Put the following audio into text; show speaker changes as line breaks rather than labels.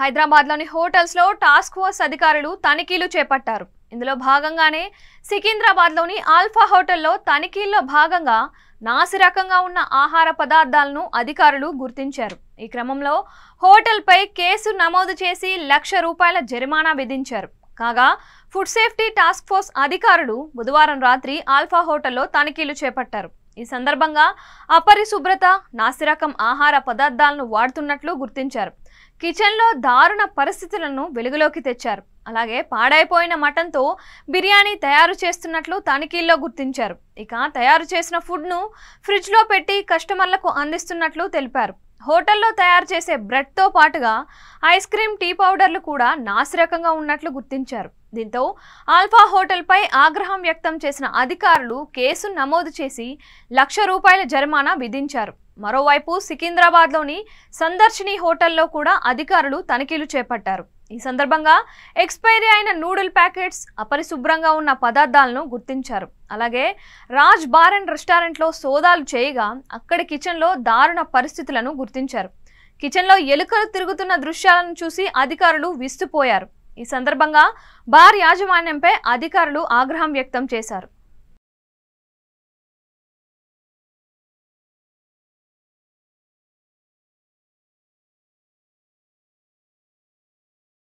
హైదరాబాద్లోని హోటల్స్లో task force అధికారులు తనిఖీలు చేపట్టారు. ఇందులో భాగంగానే సికింద్రాబాద్లోని ఆల్ఫా హోటల్లో తనిఖీల్లో భాగంగా నాసిరకంగా ఉన్న ఆహార పదార్థాలను అధికారులు గుర్తించారు. ఈ క్రమంలో హోటల్పై కేసు నమోదు చేసి ₹1,00,000 జరిమానా విధించారు. కాగా ఫుడ్ సేఫ్టీ టాస్క్ ఫోర్స్ అధికారులు బుధవారం రాత్రి ఆల్ఫా హోటల్లో తనిఖీలు చేపట్టారు. ఈ సందర్భంగా అపరిశుభ్రత, నాసిరకం ఆహార పదార్థాలను వాడుతున్నట్లు గుర్తించారు. కిచెన్లో దారుణ పరిస్థితులను వెలుగులోకి తెచ్చారు. అలాగే పాడైపోయిన మటన్తో బిర్యానీ తయారు చేస్తున్నట్లు తనిఖీల్లో గుర్తించారు. ఇక తయారు చేసిన ఫుడ్ను ఫ్రిడ్జ్లో పెట్టి కస్టమర్లకు అందిస్తున్నట్లు తెలిపారు. హోటల్లో తయారు చేసే బ్రెడ్తో పాటుగా ఐస్ క్రీమ్, టీ పౌడర్లు కూడా నాసిరకంగా ఉన్నట్లు గుర్తించారు. దీంతో ఆల్ఫా హోటల్పై ఆగ్రహం వ్యక్తం చేసిన అధికారులు కేసు నమోదు చేసి ₹1,00,000 జరిమానా విధించారు. మరోవైపు సికింద్రాబాద్లోని సందర్శిని హోటల్లో కూడా అధికారులు తనిఖీలు చేపట్టారు. ఈ సందర్భంగా ఎక్స్పైరీ అయిన నూడిల్ ప్యాకెట్స్, అపరిశుభ్రంగా ఉన్న పదార్థాలను గుర్తించారు. అలాగే రాజ్ బార్ అండ్ రెస్టారెంట్లో సోదాలు చేయగా అక్కడి కిచెన్లో దారుణ పరిస్థితులను గుర్తించారు. కిచెన్లో ఎలుకలు తిరుగుతున్న దృశ్యాలను చూసి అధికారులు విస్తుపోయారు. ఈ సందర్భంగా బార్ యాజమాన్యంపై అధికారులు ఆగ్రహం వ్యక్తం చేశారు.